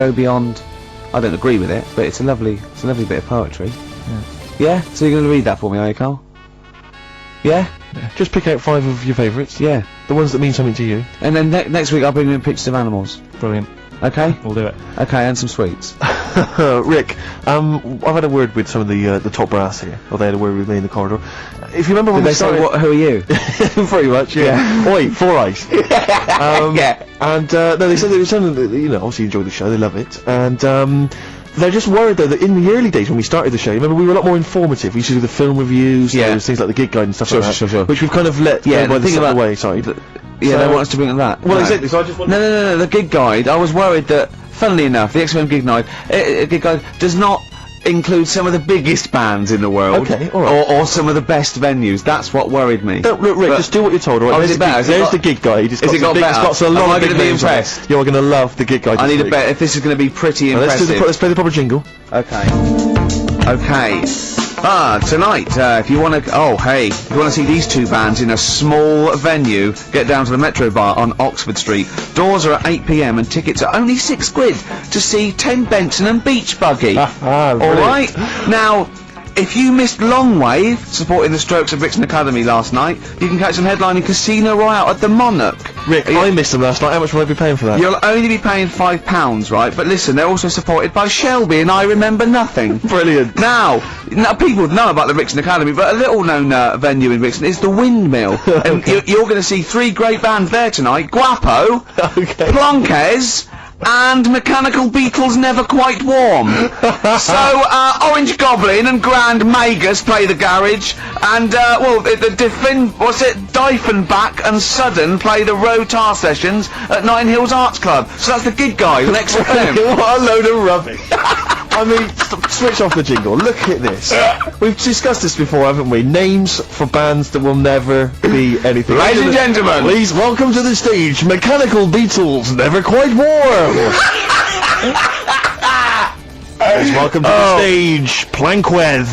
go beyond. I don't agree with it, but it's a lovely bit of poetry. Yeah. So you're going to read that for me, are you, Carl? Yeah. Just pick out 5 of your favourites. Yeah. The ones that mean something to you. And then next week I'll bring you in pictures of animals. Brilliant. Okay. We'll do it. Okay, and some sweets. Rick, I've had a word with some of the top brass here. Or they had a word with me in the corridor. If you remember when we started... Say, who are you? Pretty much, yeah. Oi, 4 Eyes. Yeah. And, no, they said that, you know, obviously enjoy the show, they love it. And, they're just worried though that in the early days when we started the show, remember we were a lot more informative. We used to do the film reviews, things like the gig guide and stuff like that. Sure. Which we've kind of let go by the way, sorry. They want us to bring that. Well, exactly, so I just wanted... No, the gig guide, I was worried that, funnily enough, the XFM gig guide does not include some of the biggest bands in the world. Okay, alright. Or some of the best venues. That's what worried me. Look, Rick, just do what you're told, alright? Is it better? There's the gig guide. It's got a lot of big names on it. You're gonna love the gig guide. I need a bet if this is gonna be pretty impressive. Let's play the proper jingle. Okay. Tonight, if you want to see these two bands in a small venue, get down to the Metro Bar on Oxford Street. Doors are at 8 PM and tickets are only £6 to see 10 Benson and Beach Buggy. Alright? Now, if you missed Long Wave, supporting the Strokes at Brixton Academy last night, you can catch them headlining Casino Royale at the Monarch. Rick, I missed them last night. How much will I be paying for that? You'll only be paying £5, right? But listen, they're also supported by Shelby and I Remember Nothing. Brilliant. Now, people know about the Brixton Academy, but a little-known venue in Brixton is the Windmill. And you're going to see 3 great bands there tonight. Guapo, Plonques, and Mechanical Beetle's Never Quite Warm. So, Orange Goblin and Grand Magus play the garage, and, Diefenbach and Sudden play the Rotar sessions at Nine Hills Arts Club. So that's the gig guide on XFM. What a load of rubbish. I mean, switch off the jingle. Look at this. We've discussed this before, haven't we? Names for bands that will never be anything. Ladies and gentlemen, please welcome to the stage Mechanical Beetle's Never Quite Warm. Please welcome to the stage Planquez.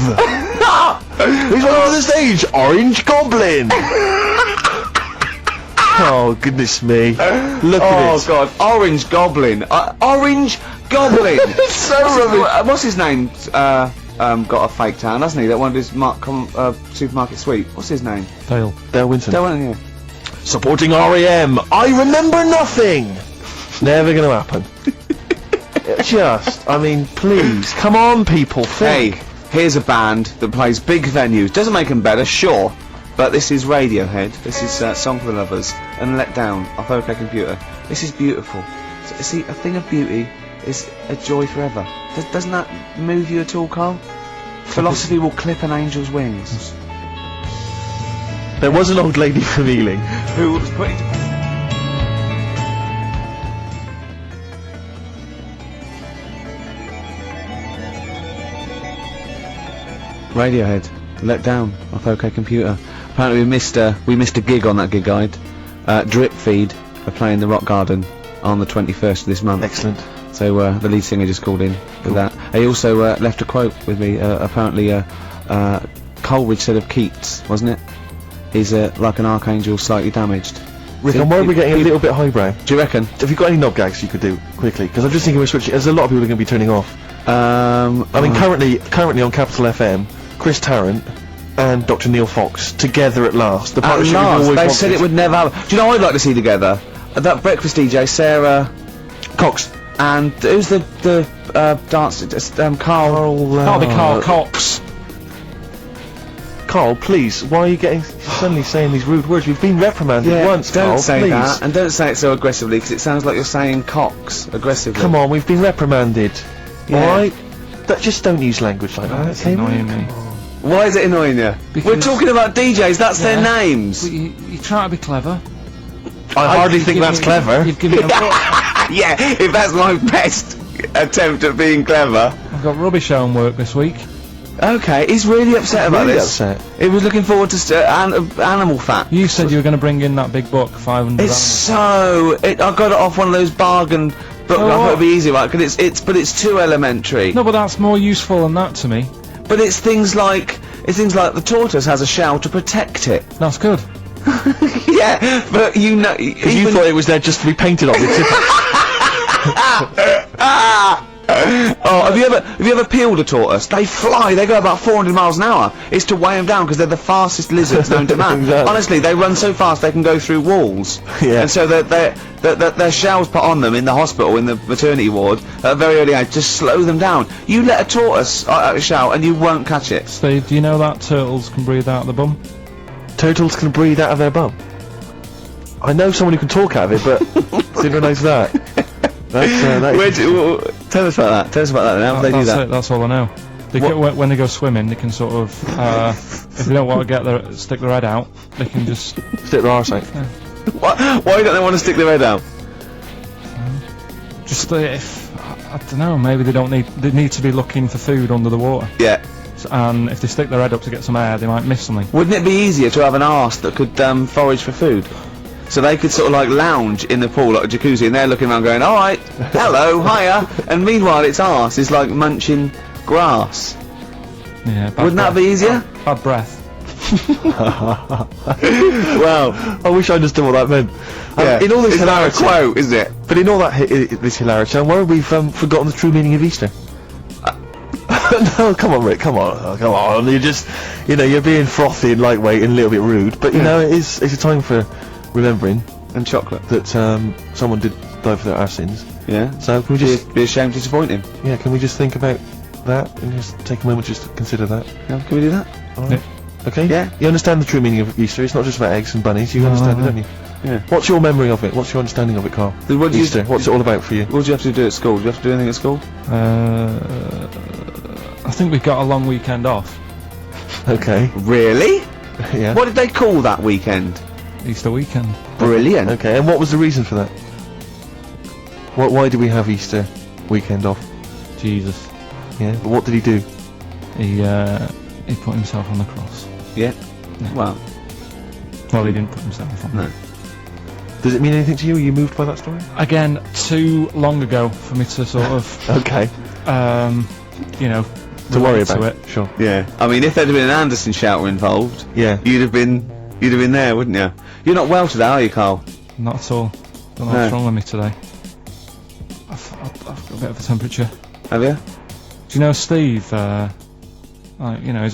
Please welcome to the stage Orange Goblin. Oh, goodness me. Look at it. Oh, God. Orange Goblin. Orange Goblin. So rubbish. What's his name? Got a fake tan, hasn't he? That one of his supermarket sweep. What's his name? Dale Winton. Dale Winton, yeah. Supporting R.E.M. I Remember Nothing. Never gonna happen. I mean, please. Come on, people. Think. Hey, here's a band that plays big venues. Doesn't make them better, sure. But this is Radiohead. This is Song for the Lovers and Let Down off OK Computer. This is beautiful. So, see, a thing of beauty is a joy forever. Doesn't that move you at all, Carl? Philosophy will clip an angel's wings. There was an old lady from Ealing who was putting... Radiohead, Let Down off OK Computer. Apparently we missed a gig on that gig guide. Drip Feed are playing the Rock Garden on the 21st of this month. Excellent. So the lead singer just called in with that. He also left a quote with me. Apparently Coleridge said of Keats, wasn't it? He's like an archangel slightly damaged. Rick, I'm worried we're getting a little bit highbrow. Do you reckon? Have you got any knob gags you could do quickly? Because I'm just thinking we're switching. There's a lot of people who are going to be turning off. I mean, currently on Capital FM, Chris Tarrant and Dr. Neil Fox together at last. The partnership we've always wanted. They said it would never happen. Do you know what I'd like to see together? That breakfast DJ, Sarah Cox. And who's the dancer? Carl. Can't be Carl Cox. Carl, please, why are you suddenly saying these rude words? We've been reprimanded once, don't Carl, say please. that, and don't say it so aggressively, because it sounds like you're saying Cox aggressively. Come on, we've been reprimanded. Alright? Just don't use language like that. That's annoying me. Why is it annoying you? Because we're talking about DJs, that's their names. But you try to be clever. I hardly think that's clever. You've given me yeah, if that's my best attempt at being clever. I've got rubbish homework this week. Okay, he's really upset about this. He was looking forward to animal fat. You said you were going to bring in that big book, 500. It's I got it off one of those bargain books. I thought it'd be easy, right? Because it's too elementary. No, but that's more useful than that to me. But it's things like the tortoise has a shell to protect it. That's good. Yeah, but you know, because you thought it was there just to be painted on. Oh, have you ever peeled a tortoise? They fly. They go about 400 miles an hour. It's to weigh them down because they're the fastest lizards known to man. Exactly. Honestly, they run so fast they can go through walls. Yeah. And so their shells put on them in the hospital, in the maternity ward, at a very early age, just slow them down. You let a tortoise out a shell and you won't catch it. Steve, do you know that turtles can breathe out the bum? Turtles can breathe out of their bum. I know someone who can talk out of it, but didn't realise that. Tell us about that. Tell us about that. How do they do That's that? it, that's all I know. They get, when they go swimming, they can sort of, if they don't want to stick their head out, they can just Stick their arse out. Why don't they want to stick their head out? just if I don't know, maybe they need to be looking for food under the water. Yeah. And if they stick their head up to get some air, they might miss something. Wouldn't it be easier to have an arse that could forage for food? So they could sort of like lounge in the pool like a jacuzzi, and they're looking around going, alright, hello, hiya, and meanwhile its arse is like munching grass. Yeah. Wouldn't that be easier? Bad breath. Well, I wish I understood what that meant. yeah. In all this Is that a hilarity, quote, isn't it? but in all that this hilarity, I'm worried we've forgotten the true meaning of Easter. No, come on, Rick, come on. You're just, you're being frothy and lightweight and a little bit rude, but it's a time for remembering And chocolate. that someone did die for their our sins. Yeah. So can we just, Be ashamed to disappoint him. can we just think about that and just take a moment just to consider that? Yeah, can we do that? Alright. Okay? Yeah. You understand the true meaning of Easter? It's not just about eggs and bunnies. You understand it, don't you? Yeah. What's your memory of it? What's your understanding of it, Carl? What do you- Easter. What's it all about for you? What do you have to do at school? Do you have to do anything at school? I think we got a long weekend off. Okay. Really? Yeah. What did they call that weekend? Easter weekend. Brilliant. Okay. And what was the reason for that? Why did we have Easter weekend off? Jesus. Yeah. But what did he do? He put himself on the cross. Yeah. Well, Well, he didn't put himself on. no. Does it mean anything to you? Are you moved by that story? Again, too long ago for me to sort of, Okay. To worry relate about to it. Sure. Yeah. I mean, if there'd been an Anderson shouter involved, Yeah. you'd have been there, wouldn't you? You're not well today, are you, Carl? Not at all. Don't know No. what's wrong with me today. I've got a bit of a temperature. Have you? Do you know Steve? He's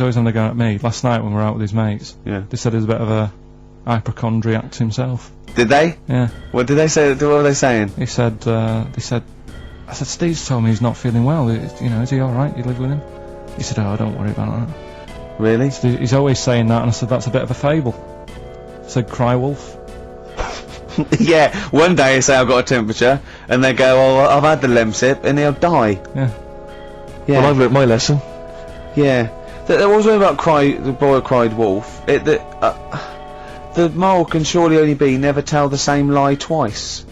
always on the go at me. Last night when we were out with his mates, Yeah. they said he's a bit of a hypochondriac to himself. Did they? Yeah. What did they say? What were they saying? He said, I said, Steve's told me he's not feeling well. Is he alright? You live with him? He said, oh, don't worry about that. Really? So he's always saying that, and I said, that's a bit of a fable. I said, cry wolf. Yeah. One day they say I've got a temperature, and they go, oh, I've had the Lemsip, and he'll die. Yeah. Yeah. Well, I've learnt my lesson. Yeah. There was one about the boy who cried wolf. The moral can surely only be never tell the same lie twice.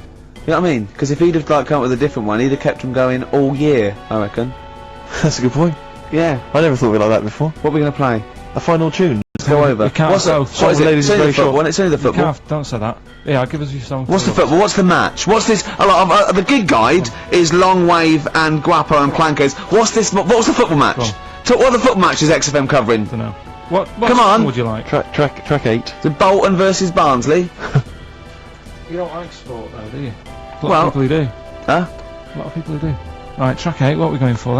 You know what I mean? Because if he'd have come up with a different one, he'd have kept him going all year, I reckon. That's a good point. Yeah. I never thought of it like that before. What are we going to play? A final tune. Let's go over. You can't What's go. what is it? Ladies It's only is the very football. It's only the You football. don't say that. Yeah, give us your song. What's the football? What's the match? What's this? The gig guide is long wave and guapo and plankers. What's this? What's the football match? Go on. So what are the football matches XFM covering? don't know. What Come song on. would you like? Track 8. The Bolton versus Barnsley. You don't like sport though, do you? A lot Well- of people who do. Huh? A lot of people who do. Alright, track 8, what are we going for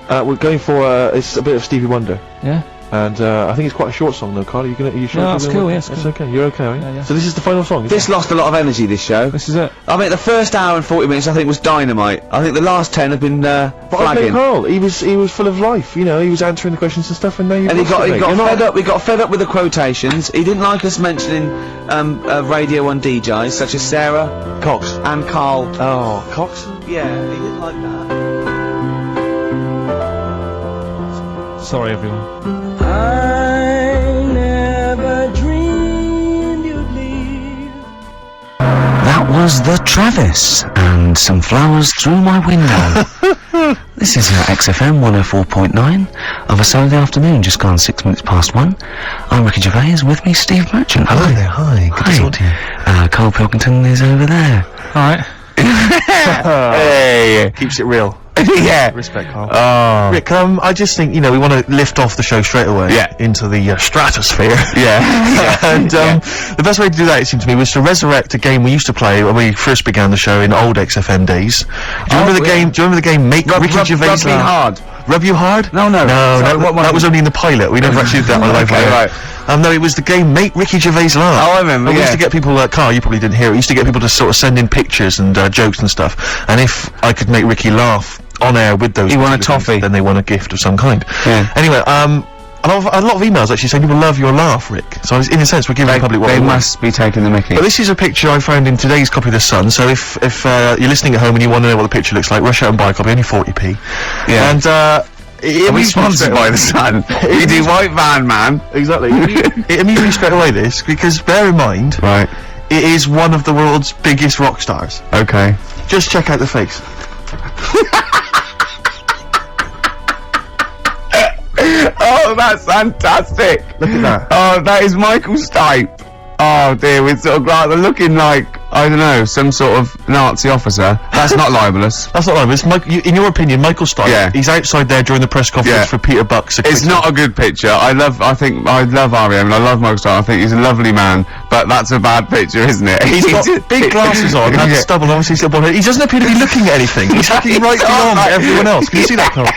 then? We're going for it's a bit of Stevie Wonder, Yeah? and I think it's quite a short song though, Carl. Are you sure? No, that's cool, yeah, it's It's cool. okay. You're okay, are you? Yeah. So this is the final song. This lost a lot of energy, this show. This is it. I mean, the first hour and 40 minutes I think was dynamite. I think the last 10 have been But I blame flagging. Carl. He was full of life. He was answering the questions and stuff, and now you. And he got fed up. We got fed up with the quotations. He didn't like us mentioning Radio 1 DJs such as Sarah Cox. and Carl. Oh, Cox. Yeah, he didn't like that. Sorry everyone. I never dreamed you'd leave. That was the Travis, and some flowers through my window. This is XFM 104.9 of a Saturday afternoon, just gone 6 minutes past 1. I'm Ricky Gervais, with me Steve Merchant. Hello there. Hi. Good to talk to you. Carl Pilkington is over there. Alright. Hey! Keeps it real. Yeah. Respect, Carl. Oh. Rick, I just think, we want to lift off the show straight away. Yeah. Into the stratosphere. Yeah. And the best way to do that, it seemed to me, was to resurrect a game we used to play when we first began the show in old XFM days. Do you remember the game? Do you remember the game Make Ricky Gervais Rub me hard. Rub you hard? No. No, Sorry, that was only in the pilot. We never actually did that on live. Okay, right. No, it was the game Make Ricky Gervais laugh. Oh, I remember, We used to get people, Carl, you probably didn't hear it, we used to get people to sort of send in pictures and jokes and stuff, and if I could make Ricky laugh on air with those, He won a particular things, toffee. then they won a gift of some kind. Yeah. Anyway, a lot of emails actually saying people love your laugh, Rick. So in a sense, we're giving the public what They they want. must be taking the mickey. But this is a picture I found in today's copy of The Sun, so if you're listening at home and you want to know what the picture looks like, rush out and buy a copy, only 40p. Yeah. And, Are we sponsored by the Sun? We do White Van Man. Exactly. It amused me straight away, this, because bear in mind, Right. it is one of the world's biggest rock stars. Okay. Just check out the face. Oh, that's fantastic. Look at that. Oh, that is Michael Stipe. Oh dear, with sort of like looking like, I don't know, some sort of Nazi officer. That's not libelous. That's not right, but it's in your opinion, Michael Stipe, Yeah. he's outside there during the press conference Yeah. for Peter Buck's It's not a good picture. I love R.E.M. and I love Michael Stipe. I think he's a lovely man, but that's a bad picture, isn't it? He's got big glasses on, and Yeah. stubble, obviously still blonde hair. He doesn't appear to be looking at anything. He's looking right beyond everyone else. Can you see that, Carl?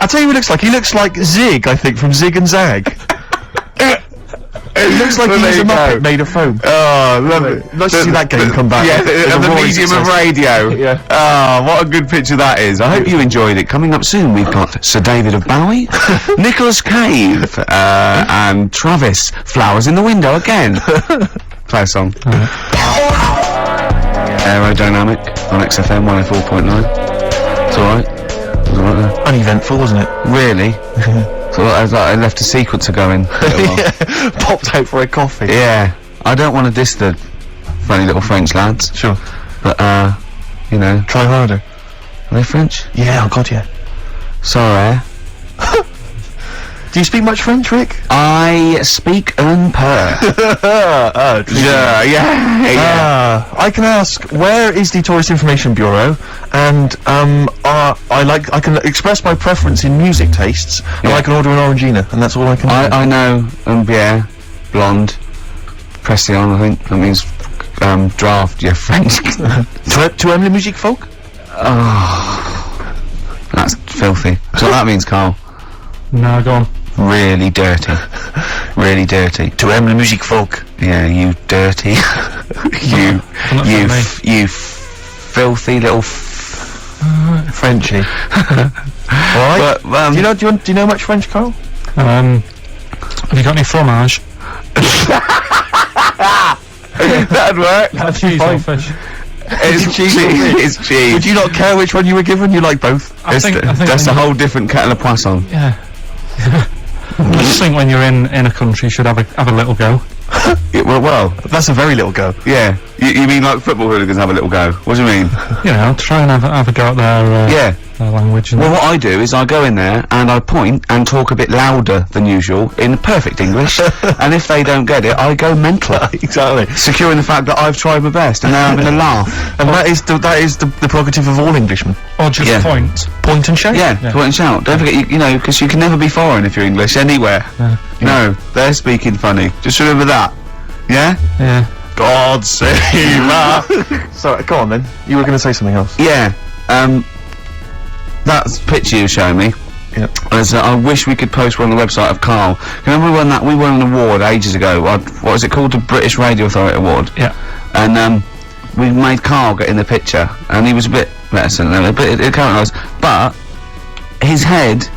I'll tell you what he looks like. He looks like Zig, I think, from Zig and Zag. It looks like Well, he's there a you Muppet go. made of foam. Oh, lovely. Nice to see that game come back. Yeah, With the roaring medium of success. radio. Yeah. Oh, what a good picture that is. I hope you enjoyed it. Coming up soon, we've got Sir David of Bowie, Nicholas Cave, and Travis. Flowers in the window again. Play a song. Aerodynamic on XFM 104.9. It's alright. It was alright there. Uneventful, wasn't it? Really? So I left a sequencer going. Popped out for a coffee. Yeah. I don't want to diss the funny little French lads. Sure. But, Try harder. are they French? Yeah, oh god, yeah. Sorry. Do you speak much French, Rick? I speak un peu. Yeah. I can ask, where is the Tourist Information Bureau? And I can express my preference in music tastes, and Yeah. I can order an Orangina, and that's all I can do. I know Bière, blonde, Pression, I think. That means draft, yeah, French. Tu aimes la musique folk? That's filthy. So that means, Carl. No, go on. Really dirty. Really dirty. Tu aimes la musique folk? Yeah, you dirty. you filthy little Frenchy. Alright. But, do you know much French, Carl? Have you got any fromage? that'd work. Cheese or fish? It's cheese. It's cheese. Would you not care which one you were given? You like both? I think That's a when whole different kettle of poisson. Yeah. I just think when you're in a country, you should have a little go. Yeah, well, That's a very little go. yeah. You mean like football hooligans have a little go? What do you mean? You know, try and have a go at Yeah. their language. And Well, what I do is I go in there and I point and talk a bit louder than usual in perfect English, and if they don't get it, I go mental, Exactly. securing the fact that I've tried my best and they're having a laugh. And that is the prerogative of all Englishmen. or just Yeah. point. Point and shout. Yeah, point and shout. Don't forget, you know, because you can never be foreign if you're English anywhere. No, they're speaking funny. Just remember that. Yeah? Yeah. God save us. Sorry, go on then. You were going to say something else. Yeah. That picture you showed me. Yep. I wish we could post one on the website of Carl. Remember we won an award ages ago. What was it called? The British Radio Authority Award. Yeah. And we made Carl get in the picture, and he was a bit reticent, but it came nice. But his head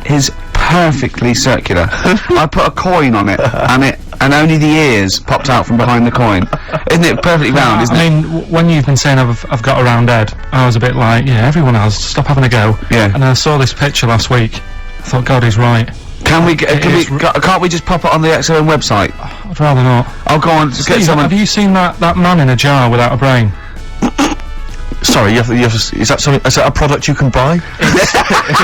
is perfectly circular. I put a coin on it, and only the ears popped out from behind the coin. Isn't it perfectly round? Isn't I it? mean, when you've been saying I've got a round head, I was a bit like, yeah, everyone else, stop having a go. Yeah. And then I saw this picture last week. I thought, God, he's right. Can't we just pop it on the XOM website? I'd rather not. I'll go on. Just get Steve, someone. have you seen that man in a jar without a brain? Sorry, is that something? Is that a product you can buy?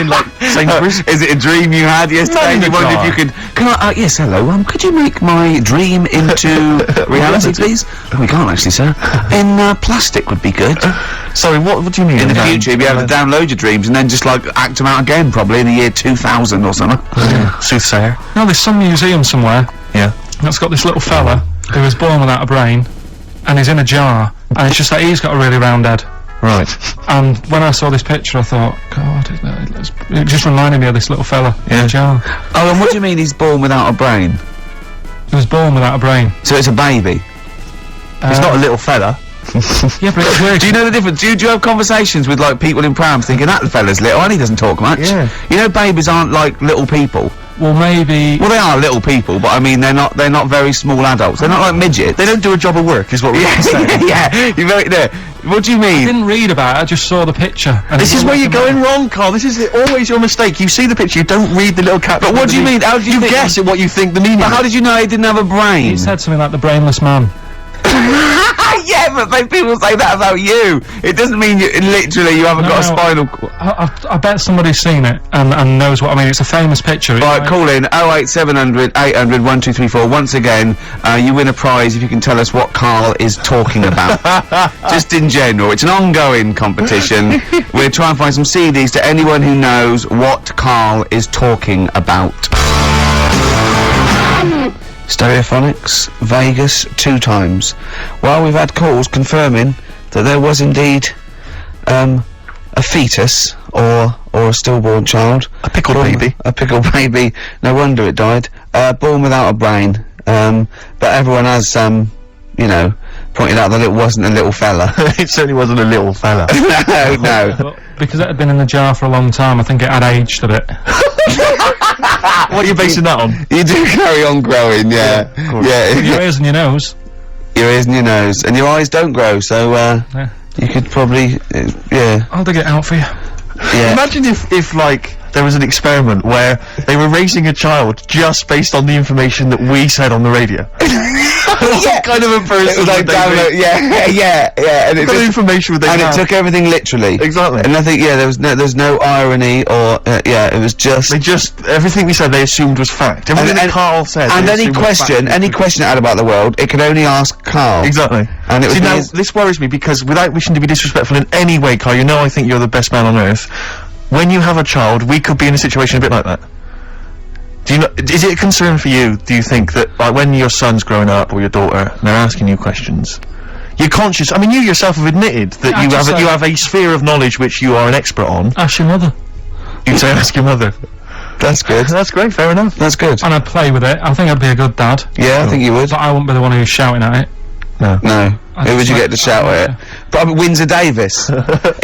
In like Sainsbury's? Is it a dream you had yesterday? in You a wondered jar. if you could. Can I? Yes, hello. Could you make my dream into reality, please? Oh, we can't actually, sir. In plastic would be good. Sorry, what do you mean? In the future, you'll be able to download your dreams and then just, like, act them out again, probably in the year 2000 or something. Soothsayer. No, there's some museum somewhere Yeah. that's got this little fella who was born without a brain, and he's in a jar, and it's just that he's got a really round head. Right. And when I saw this picture, I thought, God, it just reminded me of this little fella in a jar. Oh, and what do you mean he's born without a brain? He was born without a brain. So it's a baby? He's not a little fella. Yeah, but it's weird. Do you know the difference? Do you have conversations with, like, people in prams thinking that fella's little and he doesn't talk much? Yeah. You know babies aren't, like, little people. Well, maybe... Well, they are little people, but I mean, they're not very small adults. They're not like midgets. They don't do a job of work, is what we're saying. Yeah, you're very there. What do you I mean? didn't read about it, I just saw the picture. And This it is where looked you're like going wrong, Carl. This is always your mistake. You see the picture, you don't read the little cat. But what do you mean? How do you think- guess at what you think the meaning But is? how did you know he didn't have a brain? He said something like the brainless man. Yeah, but people say that about you. It doesn't mean you literally you haven't got a spinal cord. I bet somebody's seen it and knows what I mean. It's a famous picture. Right, call in 08700 800 1234. Once again, you win a prize if you can tell us what Carl is talking about. Just in general, it's an ongoing competition. We're trying to find some CDs to anyone who knows what Carl is talking about. Stereophonics, Vegas, 2 times. Well, we've had calls confirming that there was indeed a fetus or a stillborn child. A pickled baby. A pickled baby. No wonder it died. Born without a brain. But everyone has, you know, pointed out that it wasn't a little fella. It certainly wasn't a little fella. No. But because it had been in the jar for a long time, I think it had aged a bit. What are you basing that on? You do carry on growing, yeah. Your ears and your nose. Your ears and your nose. And your eyes don't grow, so, Yeah. you could probably, yeah. I'll dig it out for you. Yeah. Imagine if like there was an experiment where they were raising a child just based on the information that we said on the radio. What kind of a person It was like would they download, be? yeah. And What kind of information would they and have? it took everything literally. Exactly. And I think, yeah, there's no irony or, it was just... They just, everything we said they assumed was fact. Everything that Carl said. And they any assumed was fact. question it had about the world, it could only ask Carl. Exactly. And it was See, now, his- this worries me because without wishing to be disrespectful in any way, Carl, you know I think you're the best man on earth. When you have a child, we could be in a situation a bit like that. Do you know, is it a concern for you, do you think, that, like, when your son's growing up, or your daughter, and they're asking you questions, you're conscious, I mean, you yourself have admitted that Yeah, you have a sphere of knowledge which you are an expert on. Ask your mother. You'd say ask your mother. That's good. That's great, fair enough. That's good. And I'd play with it. I think I'd be a good dad. Yeah, I think you would. But I wouldn't be the one who's shouting at it. No. Who would you get to shout at? Probably Windsor Davis.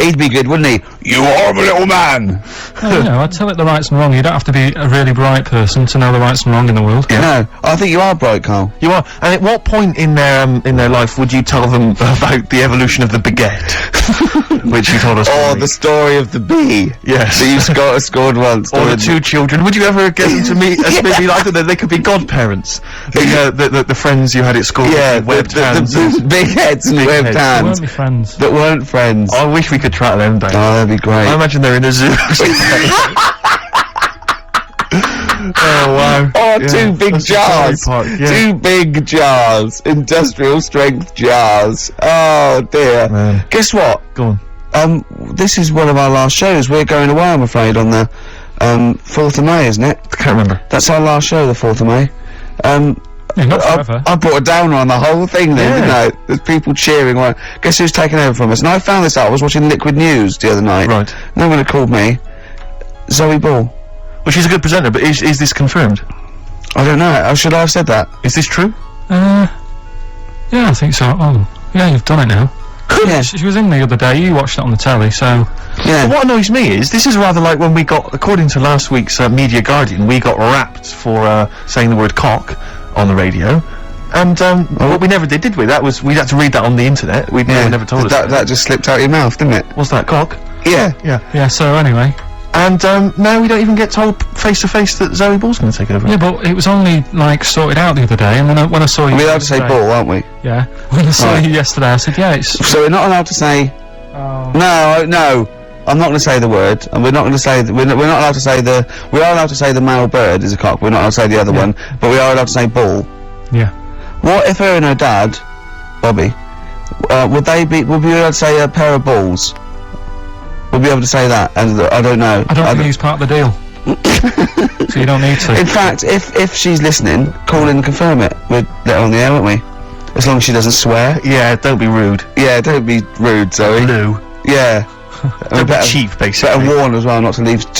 He'd be good, wouldn't he? You horrible little man! Well, you know, I'd tell it the rights and wrong. You don't have to be a really bright person to know the rights and wrong in the world. No, I think you are bright, Carl. You are. And at what point in their life would you tell them about the evolution of the baguette? Which you told us. Or already. the story of the bee. Yes. That you scored once. Or the 2 children. Would you ever get them to meet as maybe, I don't know, they could be godparents? The friends you had at school. Yeah, with webbed the hands. big heads and Big webbed heads. They hands. weren't my friends. That weren't friends. I wish we could track them down. Oh, that'd be great. I imagine they're in a zoo. Oh wow. Oh, Yeah. 2 big That's a jars. Park, yeah. 2 big jars. Industrial strength jars. Oh dear. Man. Guess what? Go on. This is one of our last shows. We're going away, I'm afraid, on the 4th of May, isn't it? I can't remember. That's our last show, the 4th of May. Yeah, not forever. I brought a downer on the whole thing then, didn't I? There's people cheering. Guess who's taken over from us? And I found this out. I was watching Liquid News the other night. Right. No one had called me. Zoe Ball. Well, she's a good presenter, but is this confirmed? I don't know. How should I have said that? Is this true? Yeah, I think so. Oh, yeah, you've done it now. Yeah. She was in the other day. You watched it on the telly, so... Yeah. What annoys me is, this is rather like when we got, according to last week's Media Guardian, we got rapped for saying the word cock on the radio. And, what we never did we? That was, we had to read that on the internet. We never told us that just slipped out of your mouth, didn't it? What's that, cock? Yeah. Yeah, so anyway. And, now we don't even get told face to face that Zoe Ball's gonna take over. Yeah, but it was only, like, sorted out the other day, and when I saw you... We're allowed to say yesterday- ball, aren't we? Yeah. When I saw you yesterday, I said, yeah, it's... So we're not allowed to say... Oh. No. I'm not going to say the word, and we're not going to say... We're not allowed to say the... We are allowed to say the male bird is a cock. We're not allowed to say the other one, but we are allowed to say ball. Yeah. What if her and her dad, Bobby, would we be able to say a pair of balls? We'll be able to say that, and I don't know. I don't think he's part of the deal. So you don't need to. In fact, if she's listening, call in and confirm it. We'd let her on the air, won't we? As long as she doesn't swear. Yeah, don't be rude. Yeah, don't be rude, Zoe. Lou. Yeah. Don't be cheap, basically. Better warn as well not to leave